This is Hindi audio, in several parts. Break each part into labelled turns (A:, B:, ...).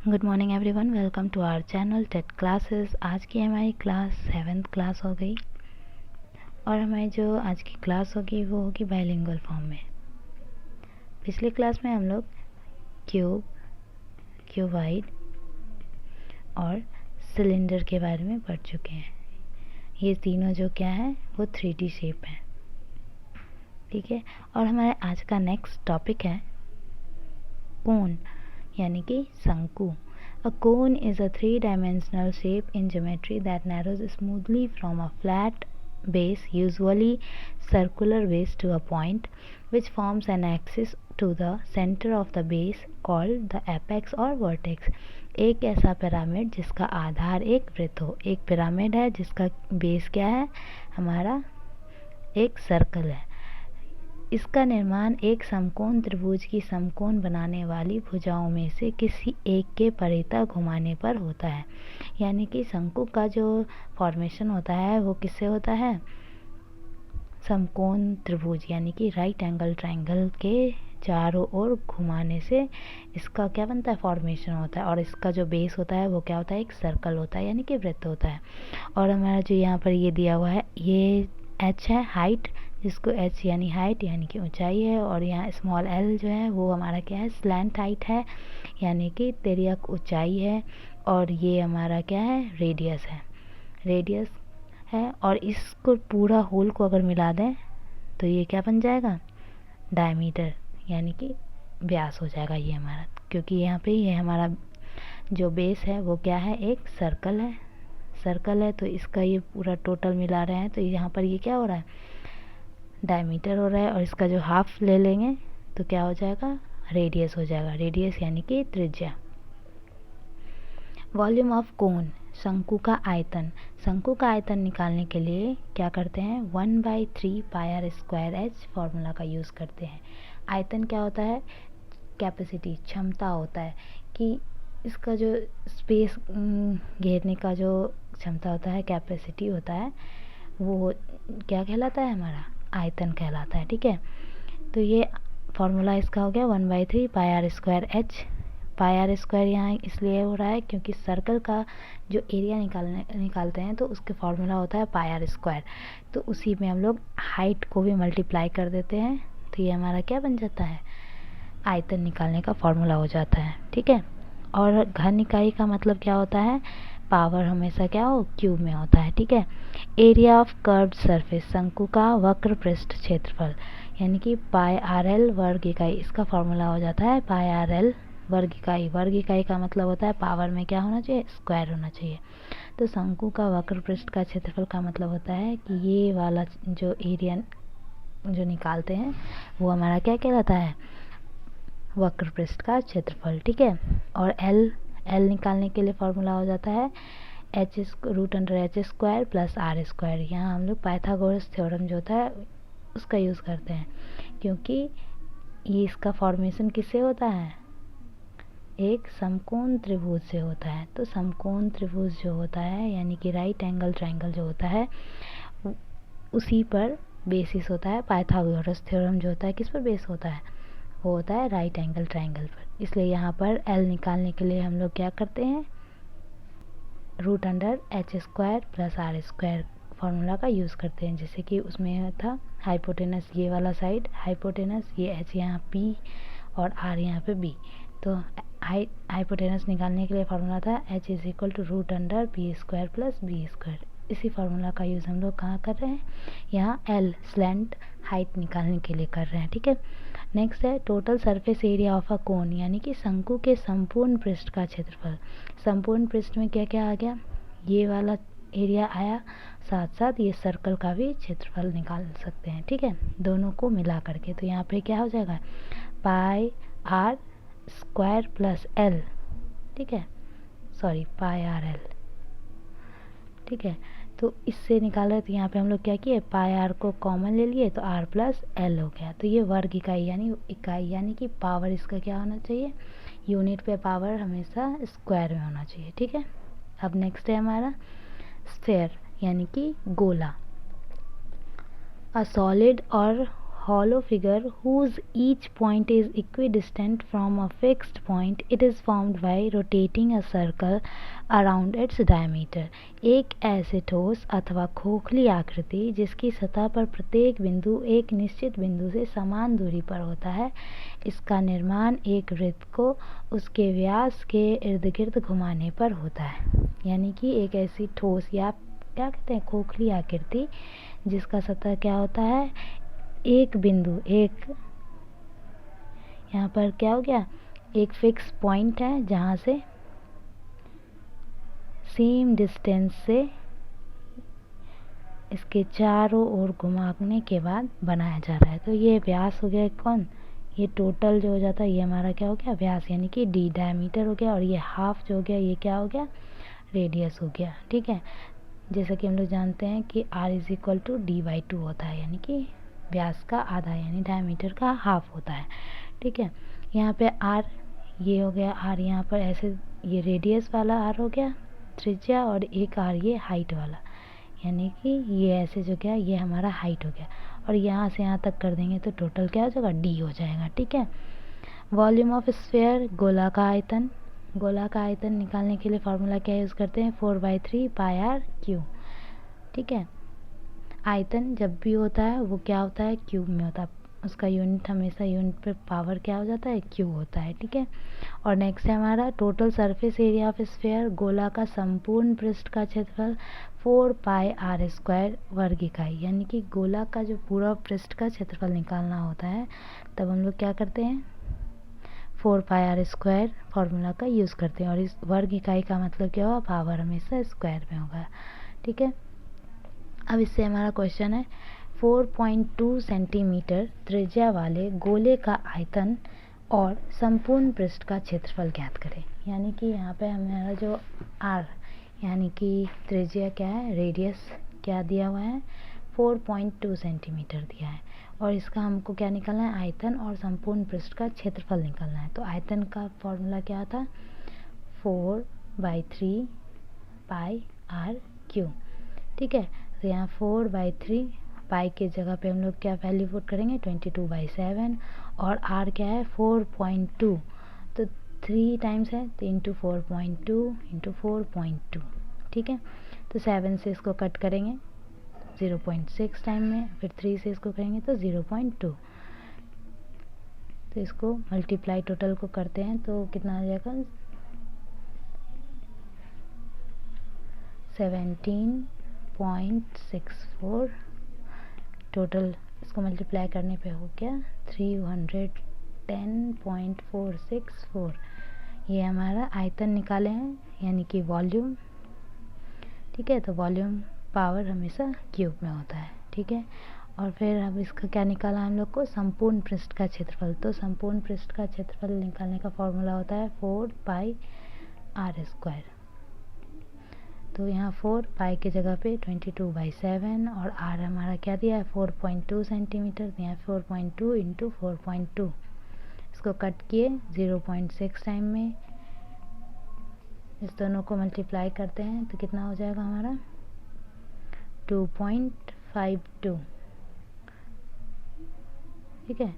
A: Good morning everyone, welcome to our channel TET classes. आज की हमारी क्लास 7th क्लास हो गई और हमारी जो आज की क्लास होगी वो होगी बाइलिंगुअल फॉर्म में। पिछली क्लास में हम लोग क्यूब, क्यूबाइड और सिलेंडर के बारे में पढ़ चुके हैं। ये तीनों जो क्या है वो 3D शेप है, ठीक है। और हमारे आज का नेक्स्ट टॉपिक है कोन यानी कि शंकु। A cone is a three-dimensional shape in geometry that narrows smoothly from a flat base, usually circular base, to a point which forms an axis to the center of the base called the apex or vertex। एक ऐसा पिरामिड जिसका आधार एक वृत्त हो। एक पिरामिड है जिसका बेस क्या है, हमारा एक सर्कल है। इसका निर्माण एक समकोण त्रिभुज की समकोण बनाने वाली भुजाओं में से किसी एक के परितः घुमाने पर होता है। यानी कि शंकु का जो फॉर्मेशन होता है वो किससे होता है, समकोण त्रिभुज यानी कि राइट एंगल ट्रायंगल के चारों ओर घुमाने से इसका क्या बनता है, फॉर्मेशन होता है। और इसका जो बेस होता है वो क्या होता है, एक सर्कल होता है यानी कि वृत्त होता है। और हमारा जो यहाँ पर ये दिया हुआ है ये h है, हाइट, जिसको h यानी हाइट यानी कि ऊंचाई है। और यहाँ स्मॉल l जो है वो हमारा क्या है, स्लैंट हाइट है यानी कि तिर्यक ऊंचाई है। और ये हमारा क्या है, रेडियस है, रेडियस है। और इसको पूरा होल को अगर मिला दें तो ये क्या बन जाएगा, डायमीटर यानी कि व्यास हो जाएगा ये हमारा। क्योंकि यहाँ पे ये हमारा जो बेस है वो क्या है, एक सर्कल है, सर्कल है। तो इसका ये पूरा टोटल मिला रहे हैं तो यहाँ पर ये क्या हो रहा है, डायमीटर हो रहा है। और इसका जो हाफ ले लेंगे तो क्या हो जाएगा, रेडियस हो जाएगा, रेडियस यानी कि त्रिज्या। वॉल्यूम ऑफ कोन, शंकु का आयतन। शंकु का आयतन निकालने के लिए क्या करते हैं, 1/3 πr² h फॉर्मूला का यूज़ करते हैं। आयतन क्या होता है, कैपेसिटी, क्षमता होता है कि इसका जो स्पेस घेरने का जो क्षमता होता है, कैपेसिटी होता है, वो क्या कहलाता है, हमारा आयतन कहलाता है, ठीक है। तो ये फॉर्मूला इसका हो गया 1/3 πr² h। πr² यहाँ इसलिए हो रहा है क्योंकि सर्कल का जो एरिया निकालते हैं तो उसके फॉर्मूला होता है πr²। तो उसी में हम लोग हाइट को भी मल्टीप्लाई कर देते हैं तो ये हमारा क्या बन जाता है, आयतन निकालने का फॉर्मूला हो जाता है, ठीक है। और घन इकाई का मतलब क्या होता है, पावर हमेशा क्या हो, क्यूब में होता है, ठीक है। एरिया ऑफ कर्व्ड सरफेस, शंकु का वक्र पृष्ठ क्षेत्रफल यानी कि πrl वर्ग इकाई। इसका फॉर्मूला हो जाता है πrl वर्ग इकाई। वर्ग इकाई का मतलब होता है पावर में क्या होना चाहिए, स्क्वायर होना चाहिए। तो शंकु का वक्र पृष्ठ का क्षेत्रफल का मतलब होता है कि ये वाला जो एरिया जो निकालते हैं वो हमारा क्या कहलाता है, वक्र पृष्ठ का क्षेत्रफल, ठीक है। और एल निकालने के लिए फॉर्मूला हो जाता है h√h² + r²। यहाँ हम लोग पाइथागोरस थ्योरम जो होता है उसका यूज़ करते हैं क्योंकि ये इसका फॉर्मेशन किससे होता है, एक समकोण त्रिभुज से होता है। तो समकोण त्रिभुज जो होता है यानी कि राइट एंगल ट्रायंगल जो होता है उसी पर बेसिस होता है। पाइथागोरस थ्योरम जो होता है किस पर बेस होता है, वो होता है राइट एंगल ट्रायंगल पर। इसलिए यहाँ पर एल निकालने के लिए हम लोग क्या करते हैं, √h² + r² फार्मूला का यूज़ करते हैं। जैसे कि उसमें था हाइपोटेनस ये वाला साइड, हाइपोटेनस ये h यहाँ p और r यहाँ पे b। तो हाइपोटेनस निकालने के लिए फार्मूला था h = √p² + b²। इसी फार्मूला का यूज़ हम लोग कहाँ कर रहे हैं, यहाँ एल स्लैंट हाइट निकालने के लिए कर रहे हैं, ठीक है। नेक्स्ट है total surface area of a cone यानी कि शंकु के संपूर्ण पृष्ठ का क्षेत्रफल। संपूर्ण पृष्ठ में क्या क्या आ गया, ये वाला एरिया आया, साथ साथ ये सर्कल का भी क्षेत्रफल निकाल सकते हैं, ठीक है, दोनों को मिला करके। तो यहाँ पे क्या हो जाएगा, πr² + l, ठीक है, सॉरी πrl, ठीक है। तो इससे निकाला तो यहाँ पे हम लोग क्या किए, πr को कॉमन ले लिए तो r + l हो गया। तो ये वर्ग इकाई यानी कि पावर इसका क्या होना चाहिए, यूनिट पे पावर हमेशा स्क्वायर में होना चाहिए, ठीक है। अब नेक्स्ट है हमारा स्फेयर यानी कि गोला। अ सॉलिड और hollow figure whose each point is equidistant from a fixed point. It is formed by rotating a circle around its diameter. एक ऐसे ठोस अथवा खोखली आकृति जिसकी सतह पर प्रत्येक बिंदु एक निश्चित बिंदु से समान दूरी पर होता है, इसका निर्माण एक वृत्त को उसके व्यास के इर्द गिर्द घुमाने पर होता है। यानी कि एक ऐसी ठोस या क्या कहते हैं, खोखली आकृति जिसका सतह क्या होता है, एक बिंदु, एक यहाँ पर क्या हो गया, एक फिक्स पॉइंट है जहाँ से सेम डिस्टेंस से इसके चारों ओर घुमाने के बाद बनाया जा रहा है। तो ये व्यास हो गया कौन, ये टोटल जो हो जाता है ये हमारा क्या हो गया, व्यास, यानी कि डी डायमीटर हो गया, और ये हाफ जो हो गया ये क्या हो गया, रेडियस हो गया। ठीक है, जैसा कि हम लोग जानते हैं कि r is equal to d/2 होता है, यानी कि व्यास का आधा यानी डायमीटर का हाफ होता है। ठीक है, यहाँ पे r ये हो गया, r यहाँ पर ऐसे ये रेडियस वाला r हो गया त्रिज्या, और एक r ये हाइट वाला, यानी कि ये ऐसे जो गया ये हमारा हाइट हो गया, और यहाँ से यहाँ तक कर देंगे तो टोटल क्या हो जाएगा, d हो जाएगा। ठीक है, वॉल्यूम ऑफ स्फीयर, गोला का आयतन। गोला का आयतन निकालने के लिए फार्मूला क्या यूज़ करते हैं, 4/3 πr/क्यू। ठीक है, आयतन जब भी होता है वो क्या होता है, क्यूब में होता है, उसका यूनिट हमेशा यूनिट पे पावर क्या हो जाता है, क्यू होता है। ठीक है, और नेक्स्ट है हमारा total surface area of sphere, गोला का संपूर्ण पृष्ठ का क्षेत्रफल 4πr² वर्ग इकाई, यानी कि गोला का जो पूरा पृष्ठ का क्षेत्रफल निकालना होता है तब हम लोग क्या करते हैं, 4πr² फार्मूला का यूज़ करते हैं, और इस वर्ग इकाई का मतलब क्या होगा, पावर हमेशा स्क्वायर में होगा। ठीक है, अब इससे हमारा क्वेश्चन है 4.2 सेंटीमीटर त्रिज्या वाले गोले का आयतन और संपूर्ण पृष्ठ का क्षेत्रफल ज्ञात करें। यानी कि यहाँ पे हमारा जो r यानी कि त्रिज्या क्या है, रेडियस क्या दिया हुआ है, 4.2 सेंटीमीटर दिया है, और इसका हमको क्या निकालना है, आयतन और संपूर्ण पृष्ठ का क्षेत्रफल निकालना है। तो आयतन का फॉर्मूला क्या था, 4/3 πr/क्यू। ठीक है, तो यहाँ 4/3 पाई के जगह पे हम लोग क्या वैल्यू पुट करेंगे, 22/7, और r क्या है 4.2, तो 3 टाइम्स है तो इंटू 4.2 इंटू 4.2। ठीक है, तो 7 से इसको कट करेंगे 0.6 टाइम में, फिर 3 से इसको करेंगे तो 0.2, तो इसको मल्टीप्लाई टोटल को करते हैं तो कितना आ जाएगा, 17.64, टोटल इसको मल्टीप्लाई करने पे हो गया 310.464। ये हमारा आयतन निकाले हैं, यानी कि वॉल्यूम। ठीक है, तो वॉल्यूम पावर हमेशा क्यूब में होता है। ठीक है, और फिर अब इसका क्या निकाला हम लोग को, संपूर्ण पृष्ठ का क्षेत्रफल। तो संपूर्ण पृष्ठ का क्षेत्रफल निकालने का फॉर्मूला होता है 4πr²। तो यहाँ 4 पाई के जगह पे 22/7, और r हमारा क्या दिया है 4.2 सेंटीमीटर, तो यहाँ 4.2 इंटू 4.2, इसको कट किए 0.6 टाइम में, इस दोनों को मल्टीप्लाई करते हैं तो कितना हो जाएगा हमारा 2.52। ठीक है,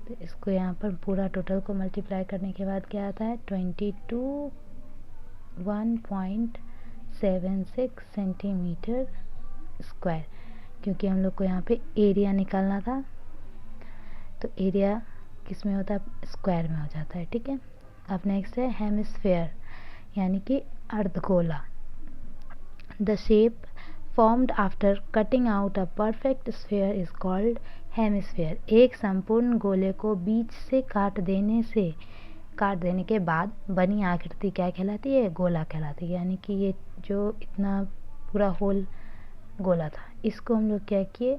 A: तो इसको यहाँ पर पूरा टोटल को मल्टीप्लाई करने के बाद क्या आता है 21.76 सेंटीमीटर स्क्वायर, क्योंकि हम लोग को यहाँ पे एरिया निकालना था, तो एरिया किस में होता है, स्क्वायर में हो जाता है। ठीक है, अब नेक्स्ट है हेमिस्फेयर, यानी कि अर्धगोला। The shape formed after cutting out a perfect sphere is called hemisphere। एक संपूर्ण गोले को बीच से काट देने के बाद बनी आकृति क्या कहलाती है, गोला कहलाती है। यानी कि ये जो इतना पूरा होल गोला था, इसको हम लोग क्या किए,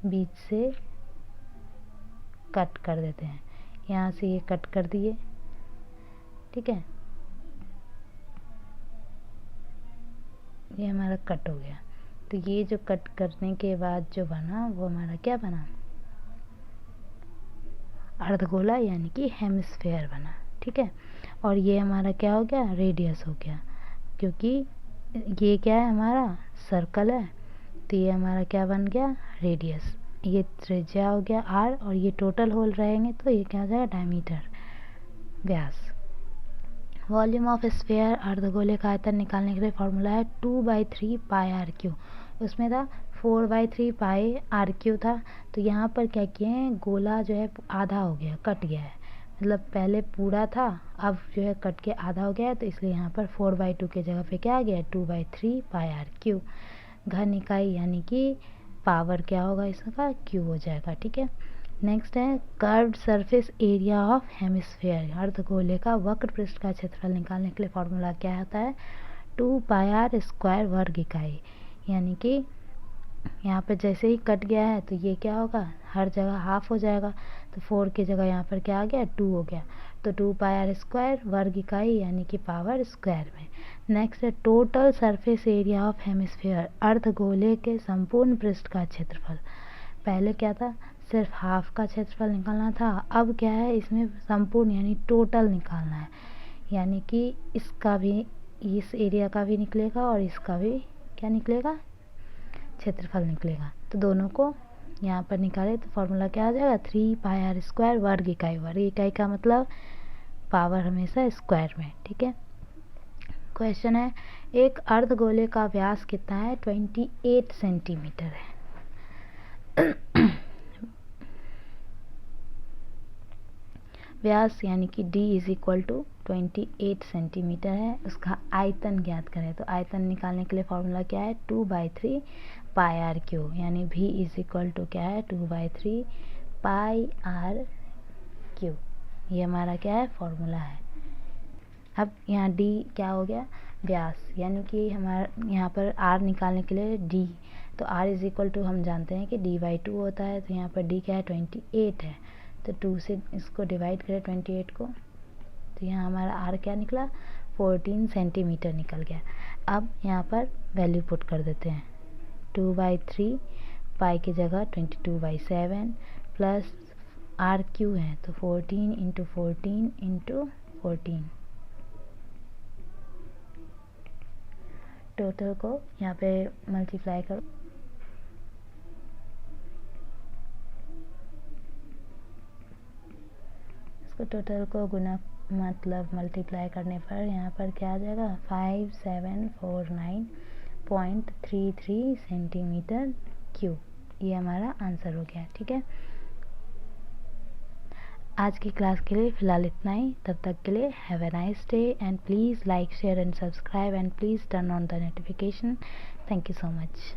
A: बीच से कट कर देते हैं, यहाँ से ये कट कर दिए। ठीक है, ये हमारा कट हो गया, तो ये जो कट करने के बाद जो बना वो हमारा क्या बना, अर्धगोला, यानी कि हेमिस्फेयर बना। ठीक है, और ये हमारा क्या हो गया, रेडियस हो गया, क्योंकि ये क्या है हमारा सर्कल है, तो ये हमारा क्या बन गया, रेडियस। ये त्रिज्या हो गया आर, और ये टोटल होल रहेंगे तो ये क्या हो जाएगा, डायमीटर, व्यास। वॉल्यूम ऑफ स्फीयर, अर्धगोले का आयतन निकालने के लिए फॉर्मूला है 2/3 पाई आर क्यू। उसमें था 4/3 पाई आर क्यू था, तो यहाँ पर क्या किए हैं, गोला जो है आधा हो गया, कट गया है, मतलब पहले पूरा था, अब जो है कट के आधा हो गया है, तो इसलिए यहाँ पर 4/2 के जगह पे क्या आ गया, 2/3 पाई आर क्यू। घन इकाई यानी कि पावर क्या होगा इसका, क्यू हो जाएगा, ठीक है। नेक्स्ट है curved surface area of hemisphere, अर्धगोले का वक्र पृष्ठ का क्षेत्रफल निकालने के लिए फॉर्मूला क्या होता है, 2 पाई आर स्क्वायर वर्ग इकाई। यानी कि यहाँ पे जैसे ही कट गया है तो ये क्या होगा, हर जगह हाफ हो जाएगा, तो 4 की जगह यहाँ पर क्या आ गया, 2 हो गया, तो 2 पाई आर स्क्वायर वर्ग इकाई यानी कि पावर स्क्वायर में। नेक्स्ट है total surface area of hemisphere, अर्धगोले के संपूर्ण पृष्ठ का क्षेत्रफल। पहले क्या था, सिर्फ हाफ का क्षेत्रफल निकालना था, अब क्या है, इसमें संपूर्ण यानी टोटल निकालना है, यानी कि इसका भी, इस एरिया का भी निकलेगा और इसका भी क्या निकलेगा, क्षेत्रफल निकलेगा। तो दोनों को यहाँ पर निकाले तो फॉर्मूला क्या आ जाएगा, 3 पाई आर स्क्वायर वर्ग इकाई। वर्ग इकाई का मतलब पावर हमेशा स्क्वायर में, ठीक है। क्वेश्चन है, एक अर्धगोले का व्यास कितना है, 28 सेंटीमीटर है। व्यास यानी कि d is equal to 28 centimetre है। उसका आयतन ज्ञात करें, तो आयतन निकालने के लिए फॉर्मूला क्या है, 2/3 पाई आर क्यू, यानी v इज इक्वल टू क्या है, 2/3 पाई आर क्यू। ये हमारा क्या है, फॉर्मूला है। अब यहाँ d क्या हो गया, व्यास, यानी कि हमारा यहाँ पर r निकालने के लिए d, तो r इज इक्वल टू हम जानते हैं कि d/2 होता है, तो यहाँ पर d क्या है, 28 है, तो 2 से इसको डिवाइड करें 28 को, तो यहाँ हमारा r क्या निकला, 14 सेंटीमीटर निकल गया। अब यहाँ पर वैल्यू पुट कर देते हैं, 2/3 पाई की जगह 22/7 प्लस आर क्यू है, तो 14 इंटू 14 इंटू 14, टोटल को यहाँ पे मल्टीप्लाई करो, इसको टोटल को गुना मतलब मल्टीप्लाई करने पर यहाँ पर क्या आ जाएगा, 5749.33 सेंटीमीटर क्यूब। ये हमारा आंसर हो गया, ठीक है। आज की क्लास के लिए फ़िलहाल इतना ही, तब तक के लिए have a nice day and please like share and subscribe and please turn on the notification. Thank you so much.